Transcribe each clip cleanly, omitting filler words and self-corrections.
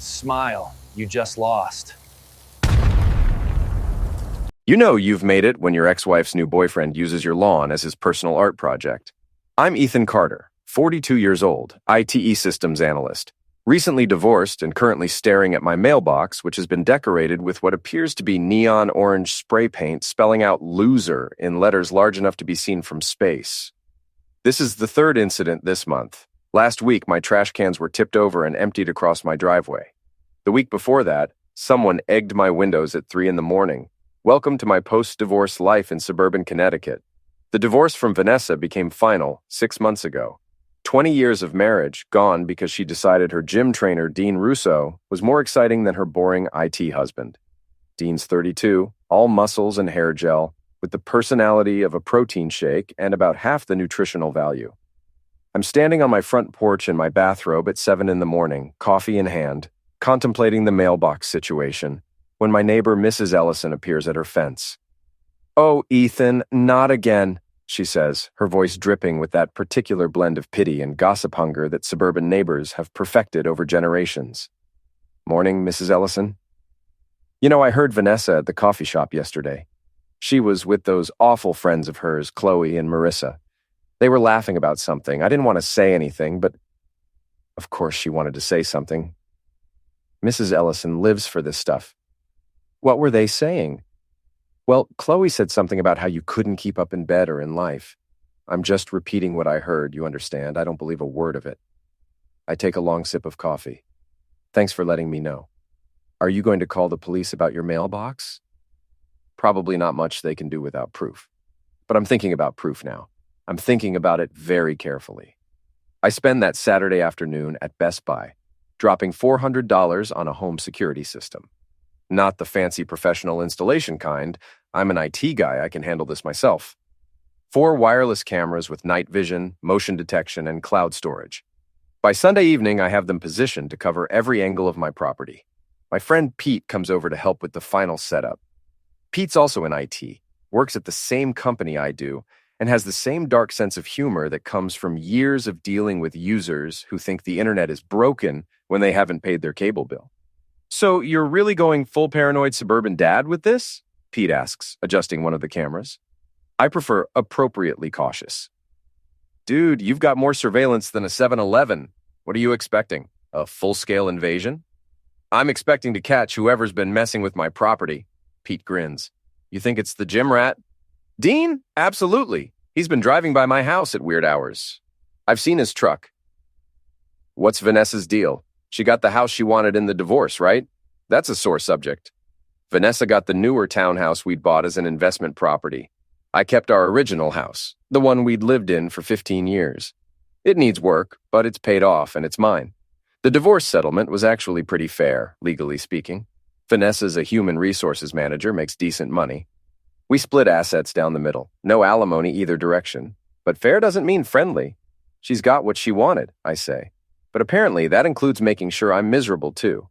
Smile, you just lost. You know you've made it when your ex-wife's new boyfriend uses your lawn as his personal art project. I'm Ethan Carter, 42 years old, ITE systems analyst, recently divorced and currently staring at my mailbox, which has been decorated with what appears to be neon orange spray paint spelling out loser in letters large enough to be seen from space. This is the third incident this month. Last week, my trash cans were tipped over and emptied across my driveway. The week before that, someone egged my windows at 3 a.m. Welcome to my post-divorce life in suburban Connecticut. The divorce from Vanessa became final 6 months ago. 20 years of marriage gone because she decided her gym trainer, Dean Russo, was more exciting than her boring IT husband. Dean's 32, all muscles and hair gel, with the personality of a protein shake and about half the nutritional value. I'm standing on my front porch in my bathrobe at 7 a.m, coffee in hand, contemplating the mailbox situation, when my neighbor Mrs. Ellison appears at her fence. "Oh, Ethan, not again," she says, her voice dripping with that particular blend of pity and gossip hunger that suburban neighbors have perfected over generations. "Morning, Mrs. Ellison." "You know, I heard Vanessa at the coffee shop yesterday. She was with those awful friends of hers, Chloe and Marissa. They were laughing about something. I didn't want to say anything, but of course she wanted to say something. Mrs. Ellison lives for this stuff." "What were they saying?" "Well, Chloe said something about how you couldn't keep up in bed or in life. I'm just repeating what I heard, you understand. I don't believe a word of it." I take a long sip of coffee. "Thanks for letting me know. Are you going to call the police about your mailbox?" Probably not much they can do without proof. But I'm thinking about proof now. I'm thinking about it very carefully. I spend that Saturday afternoon at Best Buy, dropping $400 on a home security system. Not the fancy professional installation kind. I'm an IT guy. I can handle this myself. 4 wireless cameras with night vision, motion detection, and cloud storage. By Sunday evening, I have them positioned to cover every angle of my property. My friend Pete comes over to help with the final setup. Pete's also in IT, works at the same company I do, and has the same dark sense of humor that comes from years of dealing with users who think the internet is broken when they haven't paid their cable bill. "So you're really going full paranoid suburban dad with this?" Pete asks, adjusting one of the cameras. I prefer appropriately cautious. "Dude, you've got more surveillance than a 7-Eleven. What are you expecting? A full-scale invasion?" "I'm expecting to catch whoever's been messing with my property." Pete grins. "You think it's the gym rat?" "Dean? Absolutely. He's been driving by my house at weird hours. I've seen his truck." "What's Vanessa's deal? She got the house she wanted in the divorce, right? That's a sore subject." "Vanessa got the newer townhouse we'd bought as an investment property. I kept our original house, the one we'd lived in for 15 years. It needs work, but it's paid off and it's mine. The divorce settlement was actually pretty fair, legally speaking. Vanessa's a human resources manager, makes decent money. We split assets down the middle, no alimony either direction. But fair doesn't mean friendly. She's got what she wanted, I say. But apparently that includes making sure I'm miserable too.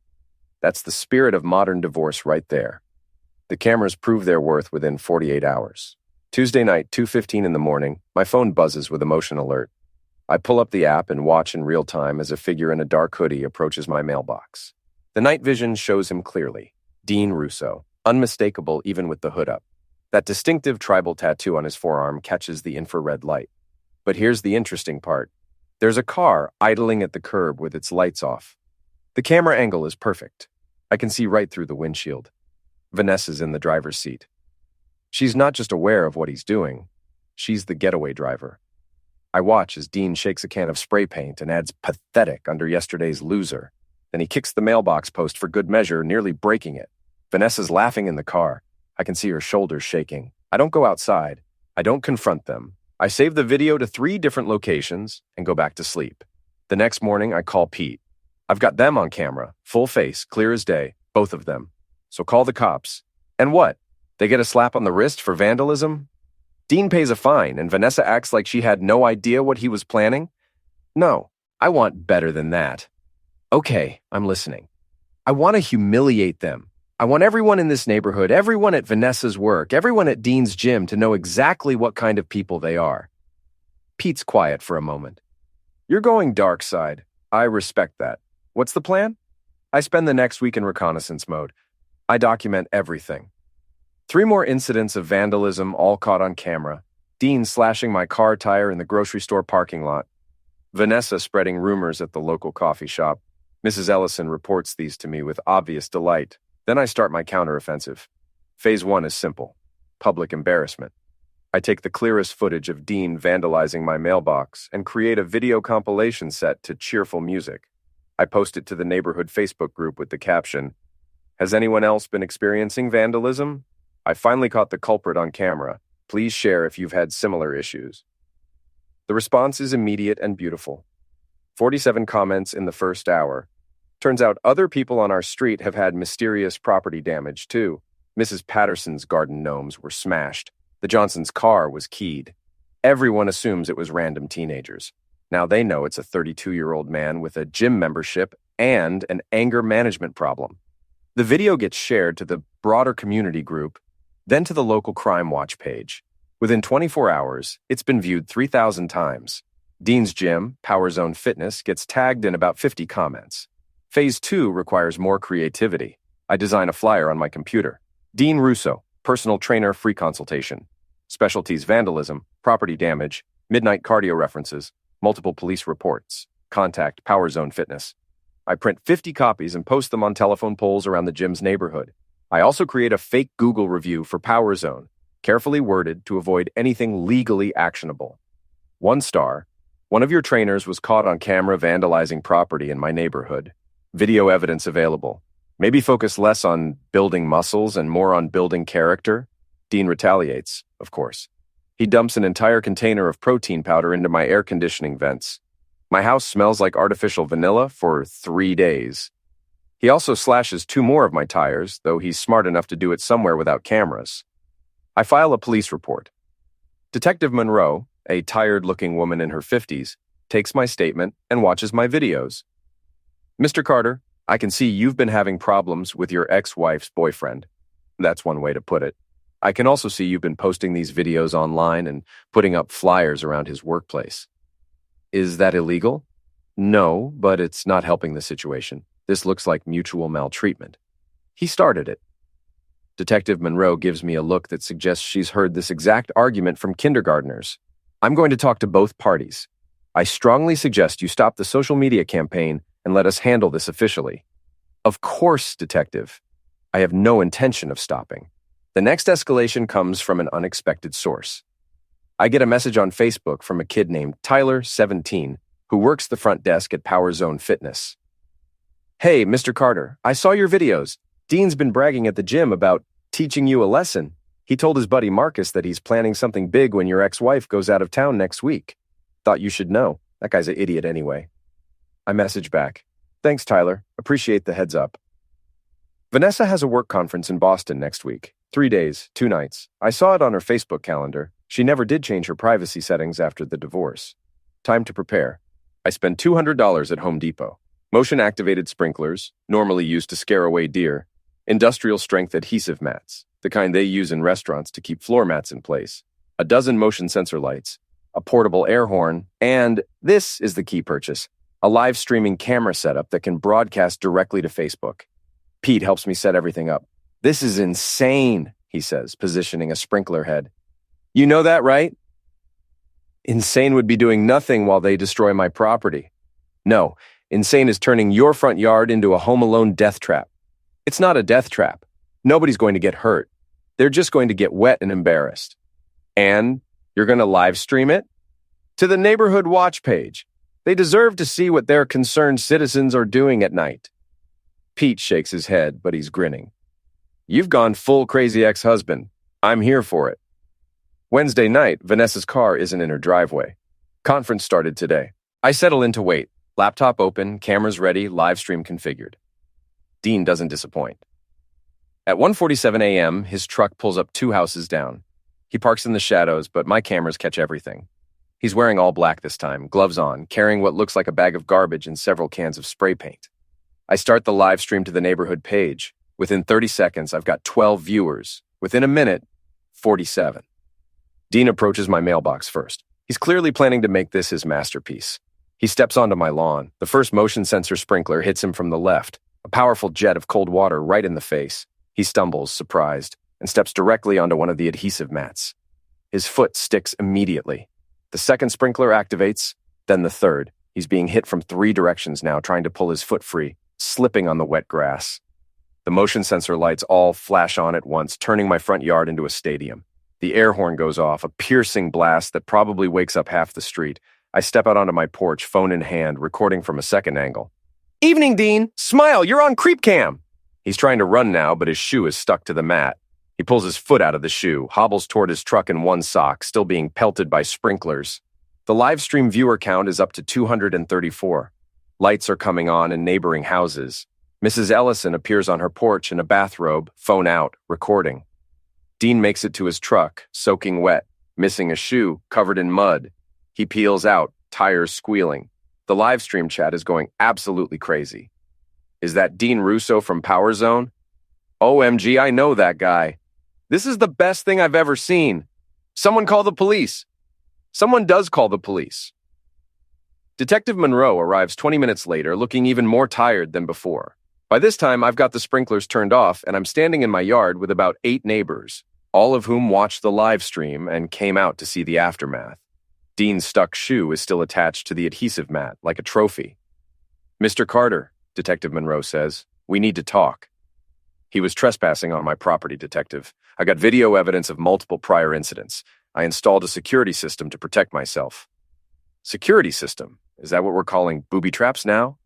That's the spirit of modern divorce right there." The cameras prove their worth within 48 hours. Tuesday night, 2:15 in the morning, my phone buzzes with a motion alert. I pull up the app and watch in real time as a figure in a dark hoodie approaches my mailbox. The night vision shows him clearly. Dean Russo, unmistakable even with the hood up. That distinctive tribal tattoo on his forearm catches the infrared light. But here's the interesting part. There's a car idling at the curb with its lights off. The camera angle is perfect. I can see right through the windshield. Vanessa's in the driver's seat. She's not just aware of what he's doing. She's the getaway driver. I watch as Dean shakes a can of spray paint and adds pathetic under yesterday's loser. Then he kicks the mailbox post for good measure, nearly breaking it. Vanessa's laughing in the car. I can see her shoulders shaking. I don't go outside. I don't confront them. I save the video to 3 different locations and go back to sleep. The next morning, I call Pete. I've got them on camera, full face, clear as day, both of them. So call the cops. And what? They get a slap on the wrist for vandalism? Dean pays a fine and Vanessa acts like she had no idea what he was planning? No, I want better than that. Okay, I'm listening. I want to humiliate them. I want everyone in this neighborhood, everyone at Vanessa's work, everyone at Dean's gym to know exactly what kind of people they are. Pete's quiet for a moment. "You're going dark side. I respect that. What's the plan?" I spend the next week in reconnaissance mode. I document everything. 3 more incidents of vandalism, all caught on camera. Dean slashing my car tire in the grocery store parking lot. Vanessa spreading rumors at the local coffee shop. Mrs. Ellison reports these to me with obvious delight. Then I start my counteroffensive. Phase 1 is simple. Public embarrassment. I take the clearest footage of Dean vandalizing my mailbox and create a video compilation set to cheerful music. I post it to the neighborhood Facebook group with the caption, "Has anyone else been experiencing vandalism? I finally caught the culprit on camera. Please share if you've had similar issues." The response is immediate and beautiful. 47 comments in the first hour. Turns out other people on our street have had mysterious property damage too. Mrs. Patterson's garden gnomes were smashed. The Johnsons' car was keyed. Everyone assumes it was random teenagers. Now they know it's a 32-year-old man with a gym membership and an anger management problem. The video gets shared to the broader community group, then to the local Crime Watch page. Within 24 hours, it's been viewed 3,000 times. Dean's gym, Power Zone Fitness, gets tagged in about 50 comments. Phase 2 requires more creativity. I design a flyer on my computer. Dean Russo, personal trainer, free consultation. Specialties: vandalism, property damage, midnight cardio references, multiple police reports. Contact Power Zone Fitness. I print 50 copies and post them on telephone poles around the gym's neighborhood. I also create a fake Google review for Power Zone, carefully worded to avoid anything legally actionable. 1 star. One of your trainers was caught on camera vandalizing property in my neighborhood. Video evidence available. Maybe focus less on building muscles and more on building character. Dean retaliates, of course. He dumps an entire container of protein powder into my air conditioning vents. My house smells like artificial vanilla for 3 days. He also slashes 2 more of my tires, though he's smart enough to do it somewhere without cameras. I file a police report. Detective Monroe, a tired-looking woman in her 50s, takes my statement and watches my videos. "Mr. Carter, I can see you've been having problems with your ex-wife's boyfriend." That's one way to put it. "I can also see you've been posting these videos online and putting up flyers around his workplace. Is that illegal?" "No, but it's not helping the situation. This looks like mutual maltreatment. He started it." Detective Monroe gives me a look that suggests she's heard this exact argument from kindergartners. "I'm going to talk to both parties. I strongly suggest you stop the social media campaign and let us handle this officially." "Of course, Detective. I have no intention of stopping." The next escalation comes from an unexpected source. I get a message on Facebook from a kid named Tyler, 17, who works the front desk at Power Zone Fitness. "Hey, Mr. Carter, I saw your videos. Dean's been bragging at the gym about teaching you a lesson. He told his buddy Marcus that he's planning something big when your ex-wife goes out of town next week. Thought you should know. That guy's an idiot anyway." I message back, "Thanks, Tyler. Appreciate the heads up." Vanessa has a work conference in Boston next week. 3 days, 2 nights. I saw it on her Facebook calendar. She never did change her privacy settings after the divorce. Time to prepare. I spend $200 at Home Depot. Motion-activated sprinklers, normally used to scare away deer. Industrial-strength adhesive mats, the kind they use in restaurants to keep floor mats in place. A dozen motion sensor lights. A portable air horn. And this is the key purchase. A live streaming camera setup that can broadcast directly to Facebook. Pete helps me set everything up. "This is insane," he says, positioning a sprinkler head. "You know that, right?" "Insane would be doing nothing while they destroy my property." "No, insane is turning your front yard into a Home Alone death trap." "It's not a death trap. Nobody's going to get hurt. They're just going to get wet and embarrassed." "And you're going to live stream it?" "To the neighborhood watch page. They deserve to see what their concerned citizens are doing at night." Pete shakes his head, but he's grinning. "You've gone full crazy ex-husband. I'm here for it." Wednesday night, Vanessa's car isn't in her driveway. Conference started today. I settle in to wait. Laptop open, cameras ready, live stream configured. Dean doesn't disappoint. At 1:47 a.m., his truck pulls up 2 houses down. He parks in the shadows, but my cameras catch everything. He's wearing all black this time, gloves on, carrying what looks like a bag of garbage and several cans of spray paint. I start the live stream to the neighborhood page. Within 30 seconds, I've got 12 viewers. Within a minute, 47. Dean approaches my mailbox first. He's clearly planning to make this his masterpiece. He steps onto my lawn. The first motion sensor sprinkler hits him from the left. a powerful jet of cold water right in the face. He stumbles, surprised, and steps directly onto one of the adhesive mats. His foot sticks immediately. The second sprinkler activates, then the third. He's being hit from 3 directions now, trying to pull his foot free, slipping on the wet grass. The motion sensor lights all flash on at once, turning my front yard into a stadium. The air horn goes off, a piercing blast that probably wakes up half the street. I step out onto my porch, phone in hand, recording from a second angle. "Evening, Dean! Smile, you're on creep cam!" He's trying to run now, but his shoe is stuck to the mat. He pulls his foot out of the shoe, hobbles toward his truck in one sock, still being pelted by sprinklers. The live stream viewer count is up to 234. Lights are coming on in neighboring houses. Mrs. Ellison appears on her porch in a bathrobe, phone out, recording. Dean makes it to his truck, soaking wet, missing a shoe, covered in mud. He peels out, tires squealing. The live stream chat is going absolutely crazy. Is that Dean Russo from Power Zone? OMG, I know that guy. This is the best thing I've ever seen. Someone call the police. Someone does call the police. Detective Monroe arrives 20 minutes later, looking even more tired than before. By this time, I've got the sprinklers turned off, and I'm standing in my yard with about 8 neighbors, all of whom watched the live stream and came out to see the aftermath. Dean's stuck shoe is still attached to the adhesive mat, like a trophy. "Mr. Carter," Detective Monroe says, "we need to talk." "He was trespassing on my property, Detective. I got video evidence of multiple prior incidents. I installed a security system to protect myself." Security system? Is that what we're calling booby traps now?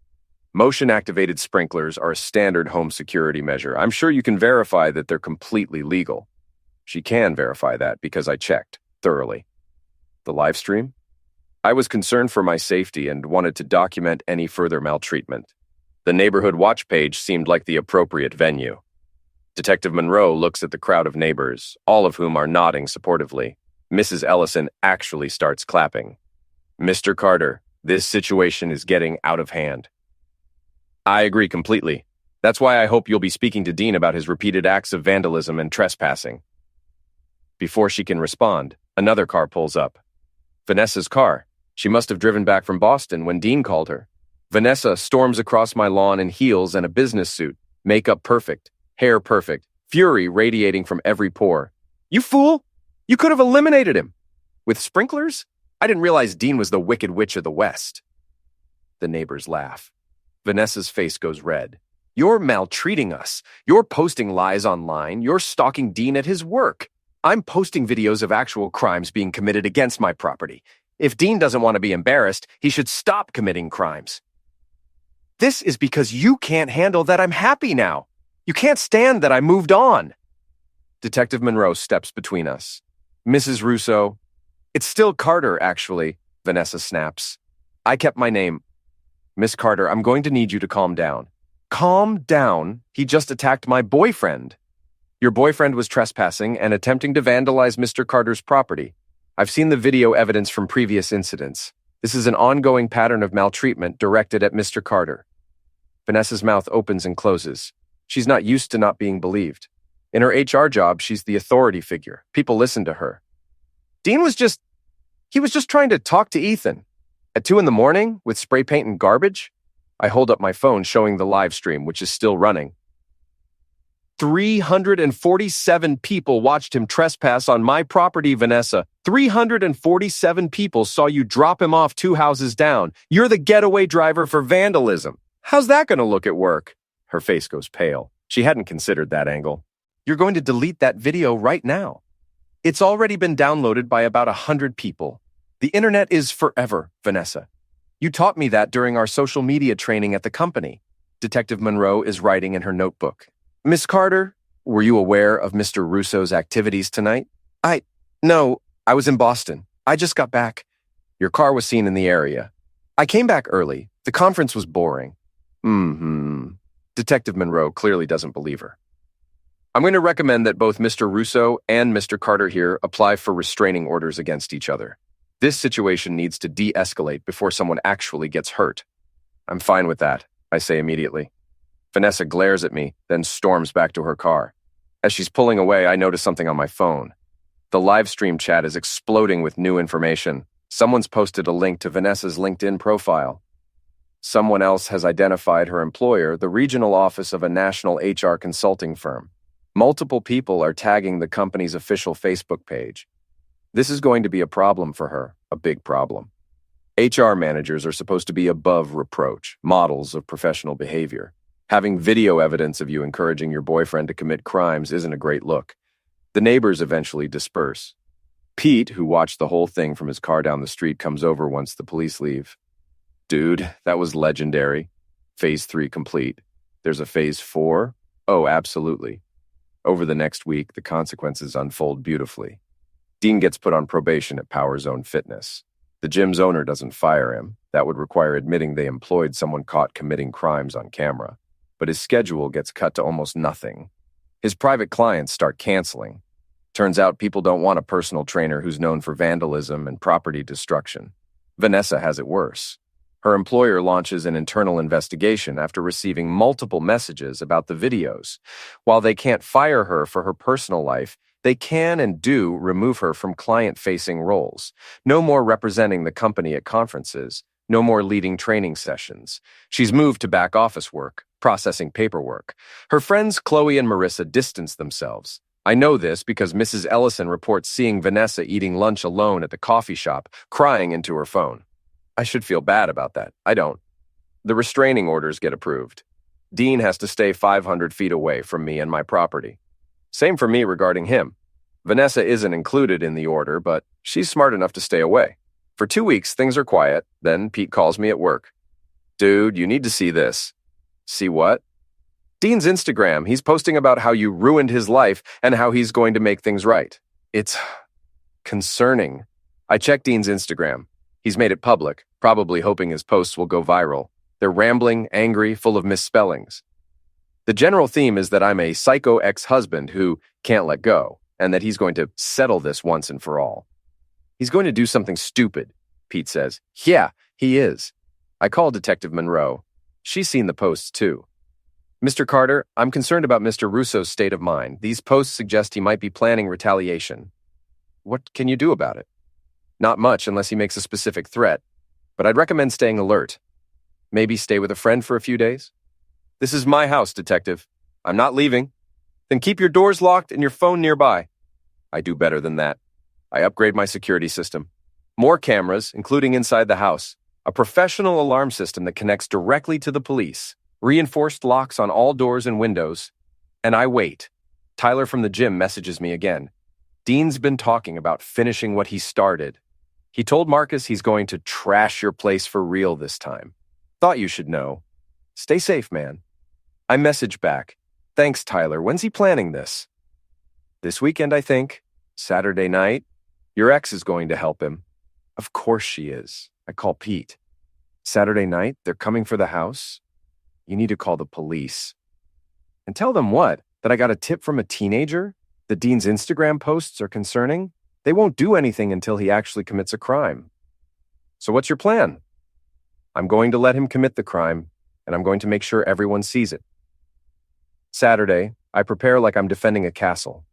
Motion-activated sprinklers are a standard home security measure. I'm sure you can verify that they're completely legal. She can verify that because I checked thoroughly. The live stream? I was concerned for my safety and wanted to document any further maltreatment. The neighborhood watch page seemed like the appropriate venue. Detective Monroe looks at the crowd of neighbors, all of whom are nodding supportively. Mrs. Ellison actually starts clapping. "Mr. Carter, this situation is getting out of hand." "I agree completely. That's why I hope you'll be speaking to Dean about his repeated acts of vandalism and trespassing." Before she can respond, another car pulls up. Vanessa's car. She must have driven back from Boston when Dean called her. Vanessa storms across my lawn in heels and a business suit, makeup perfect, hair perfect, fury radiating from every pore. "You fool! You could have eliminated him! With sprinklers? I didn't realize Dean was the Wicked Witch of the West." The neighbors laugh. Vanessa's face goes red. "You're maltreating us. You're posting lies online. You're stalking Dean at his work. I'm posting videos of actual crimes being committed against my property. If Dean doesn't want to be embarrassed, he should stop committing crimes." "This is because you can't handle that I'm happy now. You can't stand that I moved on." Detective Monroe steps between us. "Mrs. Russo." "It's still Carter, actually," Vanessa snaps. "I kept my name." "Miss Carter, I'm going to need you to calm down." "Calm down? He just attacked my boyfriend." "Your boyfriend was trespassing and attempting to vandalize Mr. Carter's property. I've seen the video evidence from previous incidents. This is an ongoing pattern of maltreatment directed at Mr. Carter." Vanessa's mouth opens and closes. She's not used to not being believed. In her HR job, she's the authority figure. People listen to her. He was just trying to talk to Ethan. At 2 a.m, with spray paint and garbage? I hold up my phone showing the live stream, which is still running. 347 people watched him trespass on my property, Vanessa. 347 people saw you drop him off 2 houses down. You're the getaway driver for vandalism. How's that going to look at work? Her face goes pale. She hadn't considered that angle. You're going to delete that video right now. It's already been downloaded by about 100 people. The internet is forever, Vanessa. You taught me that during our social media training at the company. Detective Monroe is writing in her notebook. Miss Carter, were you aware of Mr. Russo's activities tonight? No, I was in Boston. I just got back. Your car was seen in the area. I came back early. The conference was boring. Detective Monroe clearly doesn't believe her. I'm going to recommend that both Mr. Russo and Mr. Carter here apply for restraining orders against each other. This situation needs to de-escalate before someone actually gets hurt. I'm fine with that, I say immediately. Vanessa glares at me, then storms back to her car. As she's pulling away, I notice something on my phone. The live stream chat is exploding with new information. Someone's posted a link to Vanessa's LinkedIn profile. Someone else has identified her employer, the regional office of a national HR consulting firm. Multiple people are tagging the company's official Facebook page. This is going to be a problem for her, a big problem. HR managers are supposed to be above reproach, models of professional behavior. Having video evidence of you encouraging your boyfriend to commit crimes isn't a great look. The neighbors eventually disperse. Pete, who watched the whole thing from his car down the street, comes over once the police leave. Dude, that was legendary. Phase 3 complete. There's a Phase 4? Oh, absolutely. Over the next week, the consequences unfold beautifully. Dean gets put on probation at Power Zone Fitness. The gym's owner doesn't fire him. That would require admitting they employed someone caught committing crimes on camera. But his schedule gets cut to almost nothing. His private clients start canceling. Turns out people don't want a personal trainer who's known for vandalism and property destruction. Vanessa has it worse. Her employer launches an internal investigation after receiving multiple messages about the videos. While they can't fire her for her personal life, they can and do remove her from client-facing roles. No more representing the company at conferences. No more leading training sessions. She's moved to back office work, processing paperwork. Her friends Chloe and Marissa distance themselves. I know this because Mrs. Ellison reports seeing Vanessa eating lunch alone at the coffee shop, crying into her phone. I should feel bad about that. I don't. The restraining orders get approved. Dean has to stay 500 feet away from me and my property. Same for me regarding him. Vanessa isn't included in the order, but she's smart enough to stay away. For 2 weeks, things are quiet. Then Pete calls me at work. Dude, you need to see this. See what? Dean's Instagram. He's posting about how you ruined his life and how he's going to make things right. It's concerning. I checked Dean's Instagram. He's made it public, probably hoping his posts will go viral. They're rambling, angry, full of misspellings. The general theme is that I'm a psycho ex-husband who can't let go, and that he's going to settle this once and for all. He's going to do something stupid, Pete says. Yeah, he is. I call Detective Monroe. She's seen the posts too. Mr. Carter, I'm concerned about Mr. Russo's state of mind. These posts suggest he might be planning retaliation. What can you do about it? Not much unless he makes a specific threat, but I'd recommend staying alert. Maybe stay with a friend for a few days? This is my house, Detective. I'm not leaving. Then keep your doors locked and your phone nearby. I do better than that. I upgrade my security system. More cameras, including inside the house. A professional alarm system that connects directly to the police. Reinforced locks on all doors and windows. And I wait. Tyler from the gym messages me again. Dean's been talking about finishing what he started. He told Marcus he's going to trash your place for real this time. Thought you should know. Stay safe, man. I message back. Thanks, Tyler. When's he planning this? This weekend, I think. Saturday night. Your ex is going to help him. Of course she is. I call Pete. Saturday night, they're coming for the house. You need to call the police. And tell them what? That I got a tip from a teenager? That Dean's Instagram posts are concerning? They won't do anything until he actually commits a crime. So what's your plan? I'm going to let him commit the crime, and I'm going to make sure everyone sees it. Saturday, I prepare like I'm defending a castle.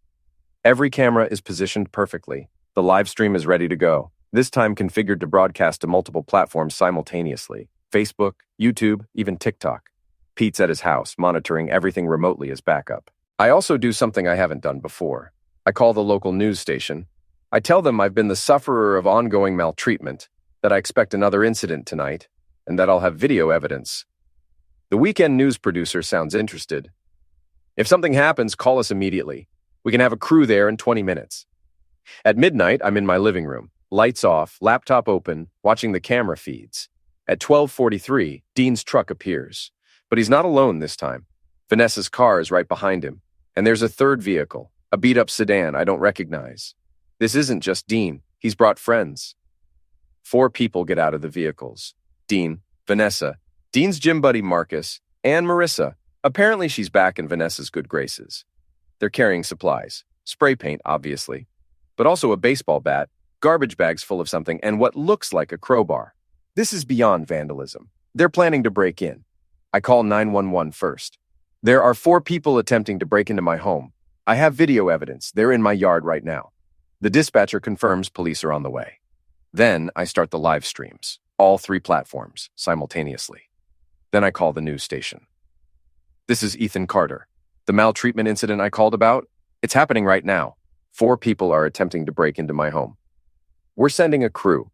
Every camera is positioned perfectly. The live stream is ready to go, this time configured to broadcast to multiple platforms simultaneously. Facebook, YouTube, even TikTok. Pete's at his house, monitoring everything remotely as backup. I also do something I haven't done before. I call the local news station. I tell them I've been the sufferer of ongoing maltreatment, that I expect another incident tonight, and that I'll have video evidence. The weekend news producer sounds interested. If something happens, call us immediately. We can have a crew there in 20 minutes. At midnight, I'm in my living room, lights off, laptop open, watching the camera feeds. At 12:43, Dean's truck appears. But he's not alone this time. Vanessa's car is right behind him, and there's a third vehicle, a beat-up sedan I don't recognize. This isn't just Dean. He's brought friends. 4 people get out of the vehicles. Dean, Vanessa, Dean's gym buddy Marcus, and Marissa. Apparently she's back in Vanessa's good graces. They're carrying supplies. Spray paint, obviously. But also a baseball bat, garbage bags full of something, and what looks like a crowbar. This is beyond vandalism. They're planning to break in. I call 911 first. There are 4 people attempting to break into my home. I have video evidence. They're in my yard right now. The dispatcher confirms police are on the way. Then I start the live streams, all 3 platforms, simultaneously. Then I call the news station. This is Ethan Carter. The maltreatment incident I called about? It's happening right now. 4 people are attempting to break into my home. We're sending a crew.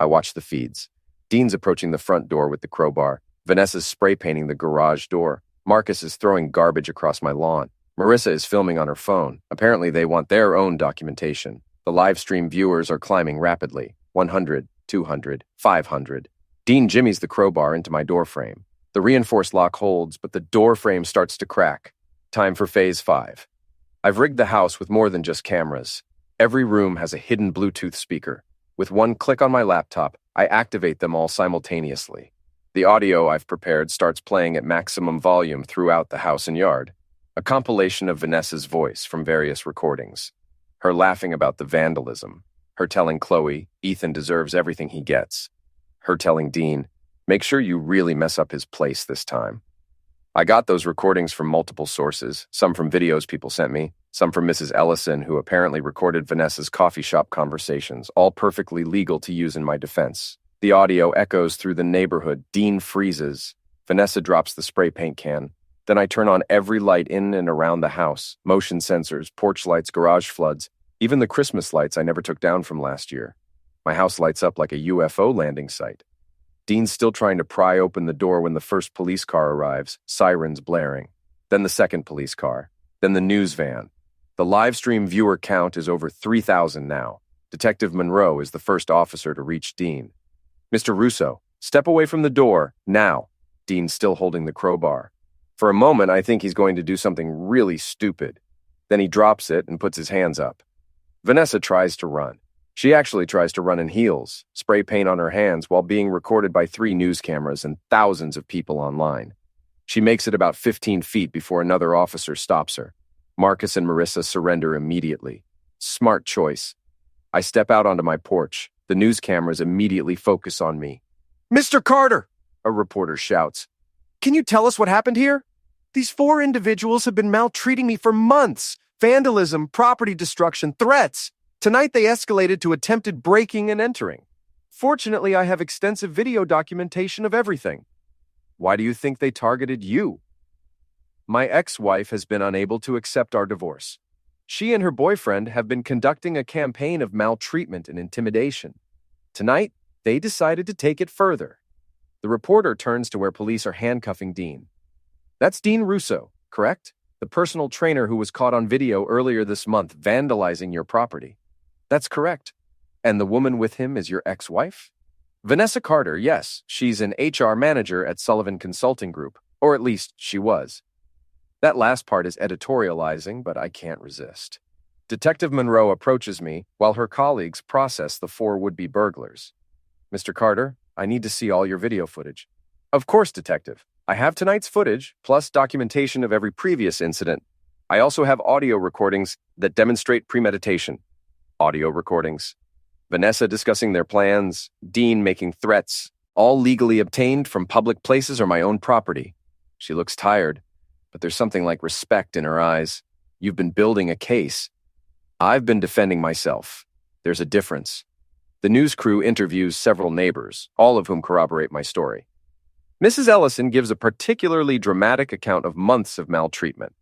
I watch the feeds. Dean's approaching the front door with the crowbar. Vanessa's spray painting the garage door. Marcus is throwing garbage across my lawn. Marissa is filming on her phone. Apparently they want their own documentation. The live stream viewers are climbing rapidly. 100, 200, 500. Dean jimmies the crowbar into my door frame. The reinforced lock holds, but the door frame starts to crack. Time for phase 5. I've rigged the house with more than just cameras. Every room has a hidden Bluetooth speaker. With one click on my laptop, I activate them all simultaneously. The audio I've prepared starts playing at maximum volume throughout the house and yard. A compilation of Vanessa's voice from various recordings. Her laughing about the vandalism. Her telling Chloe, Ethan deserves everything he gets. Her telling Dean, make sure you really mess up his place this time. I got those recordings from multiple sources, some from videos people sent me, some from Mrs. Ellison, who apparently recorded Vanessa's coffee shop conversations, all perfectly legal to use in my defense. The audio echoes through the neighborhood. Dean freezes. Vanessa drops the spray paint can. Then I turn on every light in and around the house, motion sensors, porch lights, garage floods, even the Christmas lights I never took down from last year. My house lights up like a UFO landing site. Dean's still trying to pry open the door when the first police car arrives, sirens blaring. Then the second police car. Then the news van. The live stream viewer count is over 3,000 now. Detective Monroe is the first officer to reach Dean. Mr. Russo, step away from the door, now. Dean's still holding the crowbar. For a moment, I think he's going to do something really stupid. Then he drops it and puts his hands up. Vanessa tries to run. She actually tries to run in heels, spray paint on her hands while being recorded by 3 news cameras and thousands of people online. She makes it about 15 feet before another officer stops her. Marcus and Marissa surrender immediately. Smart choice. I step out onto my porch. The news cameras immediately focus on me. Mr. Carter, a reporter shouts. Can you tell us what happened here? These 4 individuals have been maltreating me for months. Vandalism, property destruction, threats. Tonight they escalated to attempted breaking and entering. Fortunately, I have extensive video documentation of everything. Why do you think they targeted you? My ex-wife has been unable to accept our divorce. She and her boyfriend have been conducting a campaign of maltreatment and intimidation. Tonight, they decided to take it further. The reporter turns to where police are handcuffing Dean. That's Dean Russo, correct? The personal trainer who was caught on video earlier this month vandalizing your property. That's correct. And the woman with him is your ex-wife? Vanessa Carter, yes. She's an HR manager at Sullivan Consulting Group, or at least she was. That last part is editorializing, but I can't resist. Detective Monroe approaches me while her colleagues process the 4 would-be burglars. Mr. Carter, I need to see all your video footage. Of course, Detective. I have tonight's footage, plus documentation of every previous incident. I also have audio recordings that demonstrate premeditation. Audio recordings. Vanessa discussing their plans, Dean making threats, all legally obtained from public places or my own property. She looks tired, but there's something like respect in her eyes. You've been building a case. I've been defending myself. There's a difference. The news crew interviews several neighbors, all of whom corroborate my story. Mrs. Ellison gives a particularly dramatic account of months of maltreatment.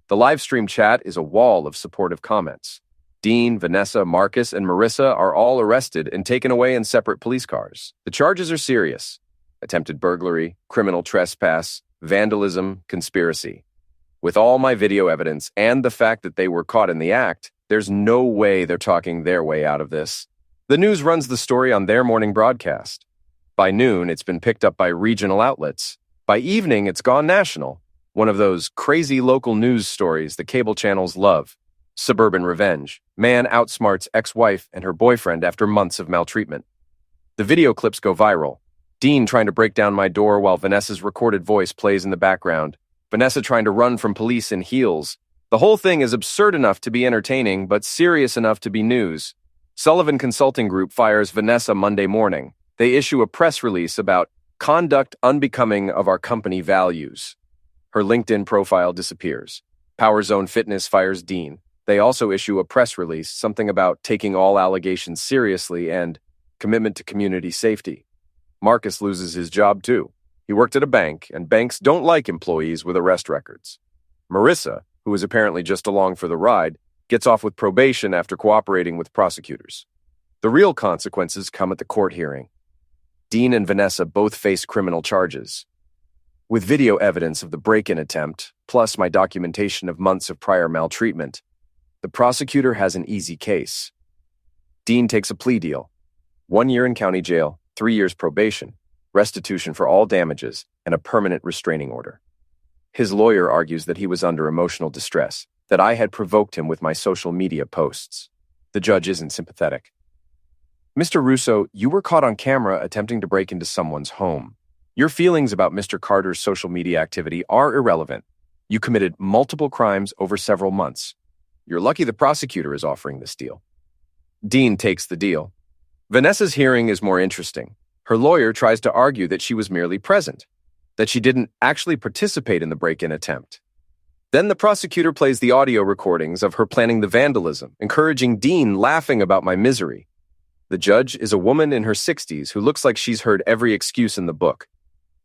The live stream chat is a wall of supportive comments. Dean, Vanessa, Marcus, and Marissa are all arrested and taken away in separate police cars. The charges are serious. Attempted burglary, criminal trespass, vandalism, conspiracy. With all my video evidence and the fact that they were caught in the act, there's no way they're talking their way out of this. The news runs the story on their morning broadcast. By noon, it's been picked up by regional outlets. By evening, it's gone national. One of those crazy local news stories the cable channels love. Suburban revenge. Man outsmarts ex-wife and her boyfriend after months of maltreatment. The video clips go viral. Dean trying to break down my door while Vanessa's recorded voice plays in the background. Vanessa trying to run from police in heels. The whole thing is absurd enough to be entertaining, but serious enough to be news. Sullivan Consulting Group fires Vanessa Monday morning. They issue a press release about conduct unbecoming of our company values. Her LinkedIn profile disappears. Power Zone Fitness fires Dean. They also issue a press release, something about taking all allegations seriously and commitment to community safety. Marcus loses his job too. He worked at a bank, and banks don't like employees with arrest records. Marissa, who is apparently just along for the ride, gets off with probation after cooperating with prosecutors. The real consequences come at the court hearing. Dean and Vanessa both face criminal charges. With video evidence of the break-in attempt, plus my documentation of months of prior maltreatment, the prosecutor has an easy case. Dean takes a plea deal: 1 year in county jail, 3 years probation, restitution for all damages, and a permanent restraining order. His lawyer argues that he was under emotional distress, that I had provoked him with my social media posts. The judge isn't sympathetic. Mr. Russo, you were caught on camera attempting to break into someone's home. Your feelings about Mr. Carter's social media activity are irrelevant. You committed multiple crimes over several months. You're lucky the prosecutor is offering this deal. Dean takes the deal. Vanessa's hearing is more interesting. Her lawyer tries to argue that she was merely present, that she didn't actually participate in the break-in attempt. Then the prosecutor plays the audio recordings of her planning the vandalism, encouraging Dean laughing about my misery. The judge is a woman in her 60s who looks like she's heard every excuse in the book.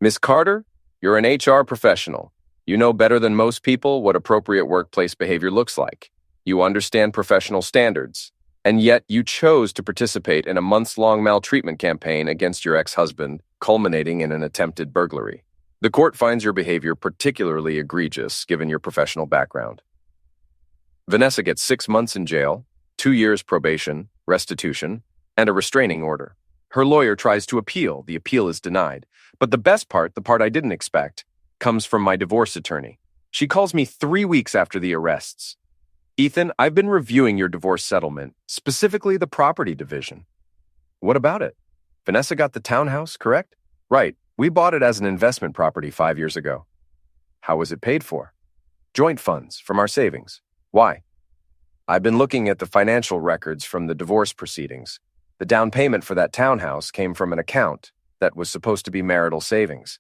Miss Carter, you're an HR professional. You know better than most people what appropriate workplace behavior looks like. You understand professional standards. And yet you chose to participate in a months-long maltreatment campaign against your ex-husband, culminating in an attempted burglary. The court finds your behavior particularly egregious given your professional background. Vanessa gets 6 months in jail, 2 years probation, restitution, and a restraining order. Her lawyer tries to appeal. The appeal is denied. But the best part, the part I didn't expect, comes from my divorce attorney. She calls me 3 weeks after the arrests. Ethan, I've been reviewing your divorce settlement, specifically the property division. What about it? Vanessa got the townhouse, correct? Right. We bought it as an investment property 5 years ago. How was it paid for? Joint funds from our savings. Why? I've been looking at the financial records from the divorce proceedings. The down payment for that townhouse came from an account that was supposed to be marital savings.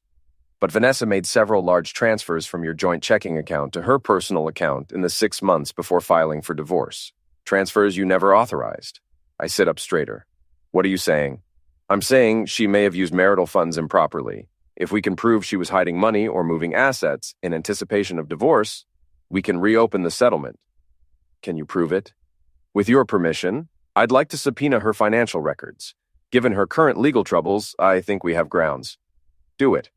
But Vanessa made several large transfers from your joint checking account to her personal account in the 6 months before filing for divorce. Transfers you never authorized. I sit up straighter. What are you saying? I'm saying she may have used marital funds improperly. If we can prove she was hiding money or moving assets in anticipation of divorce, we can reopen the settlement. Can you prove it? With your permission, I'd like to subpoena her financial records. Given her current legal troubles, I think we have grounds. Do it.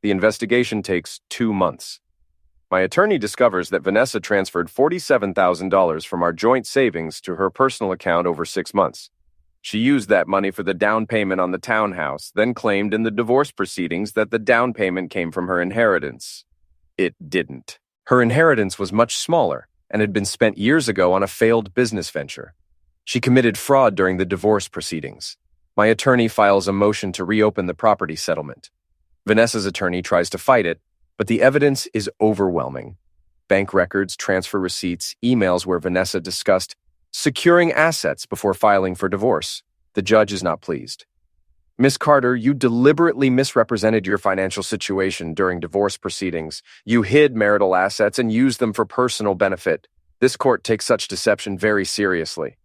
The investigation takes 2 months. My attorney discovers that Vanessa transferred $47,000 from our joint savings to her personal account over 6 months. She used that money for the down payment on the townhouse, then claimed in the divorce proceedings that the down payment came from her inheritance. It didn't. Her inheritance was much smaller and had been spent years ago on a failed business venture. She committed fraud during the divorce proceedings. My attorney files a motion to reopen the property settlement. Vanessa's attorney tries to fight it, but the evidence is overwhelming. Bank records, transfer receipts, emails where Vanessa discussed securing assets before filing for divorce. The judge is not pleased. Miss Carter, you deliberately misrepresented your financial situation during divorce proceedings. You hid marital assets and used them for personal benefit. This court takes such deception very seriously.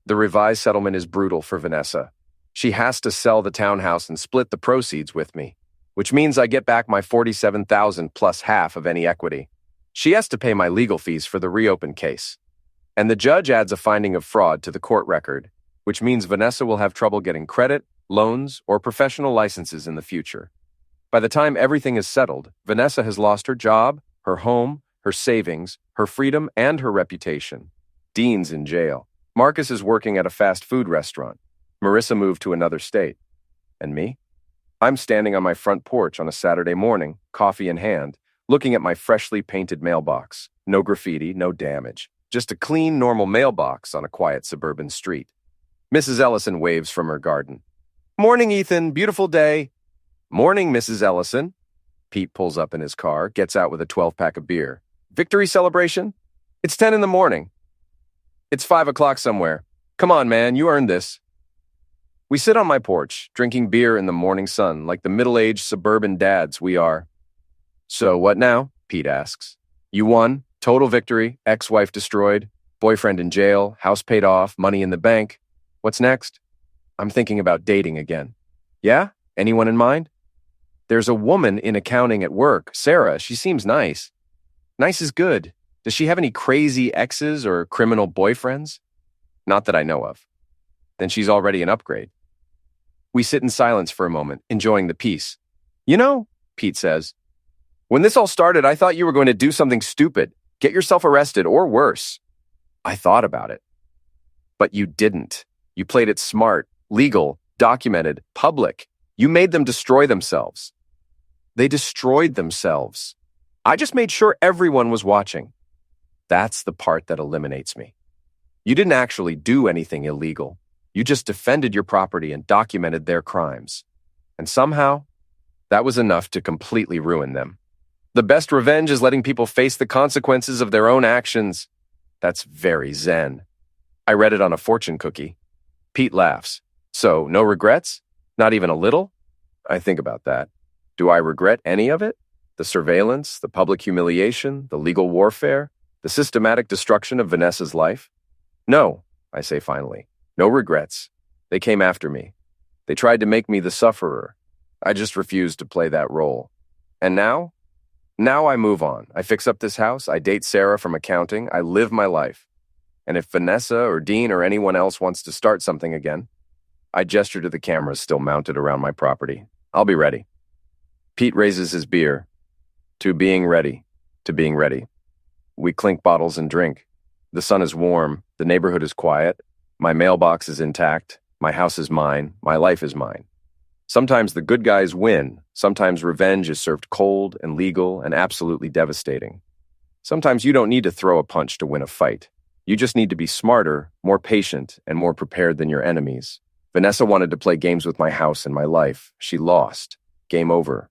The revised settlement is brutal for Vanessa. She has to sell the townhouse and split the proceeds with me, which means I get back my $47,000 plus half of any equity. She has to pay my legal fees for the reopened case. And the judge adds a finding of fraud to the court record, which means Vanessa will have trouble getting credit, loans, or professional licenses in the future. By the time everything is settled, Vanessa has lost her job, her home, her savings, her freedom, and her reputation. Dean's in jail. Marcus is working at a fast food restaurant. Marissa moved to another state. And me? I'm standing on my front porch on a Saturday morning, coffee in hand, looking at my freshly painted mailbox. No graffiti, no damage. Just a clean, normal mailbox on a quiet suburban street. Mrs. Ellison waves from her garden. Morning, Ethan. Beautiful day. Morning, Mrs. Ellison. Pete pulls up in his car, gets out with a 12-pack of beer. Victory celebration? It's 10 in the morning. It's 5 o'clock somewhere. Come on, man, you earned this. We sit on my porch, drinking beer in the morning sun like the middle-aged suburban dads we are. So what now? Pete asks. You won, total victory, ex-wife destroyed, boyfriend in jail, house paid off, money in the bank. What's next? I'm thinking about dating again. Yeah? Anyone in mind? There's a woman in accounting at work, Sarah. She seems nice. Nice is good. Does she have any crazy exes or criminal boyfriends? Not that I know of. Then she's already an upgrade. We sit in silence for a moment, enjoying the peace. You know, Pete says, when this all started, I thought you were going to do something stupid, get yourself arrested, or worse. I thought about it. But you didn't. You played it smart, legal, documented, public. You made them destroy themselves. They destroyed themselves. I just made sure everyone was watching. That's the part that eliminates me. You didn't actually do anything illegal. You just defended your property and documented their crimes. And somehow, that was enough to completely ruin them. The best revenge is letting people face the consequences of their own actions. That's very zen. I read it on a fortune cookie. Pete laughs. So, no regrets? Not even a little? I think about that. Do I regret any of it? The surveillance, the public humiliation, the legal warfare, the systematic destruction of Vanessa's life? No, I say finally. No regrets. They came after me. They tried to make me the sufferer. I just refused to play that role. And now? Now I move on. I fix up this house. I date Sarah from accounting. I live my life. And if Vanessa or Dean or anyone else wants to start something again, I gesture to the cameras still mounted around my property. I'll be ready. Pete raises his beer. To being ready. To being ready. We clink bottles and drink. The sun is warm. The neighborhood is quiet. My mailbox is intact. My house is mine. My life is mine. Sometimes the good guys win. Sometimes revenge is served cold and legal and absolutely devastating. Sometimes you don't need to throw a punch to win a fight. You just need to be smarter, more patient, and more prepared than your enemies. Vanessa wanted to play games with my house and my life. She lost. Game over.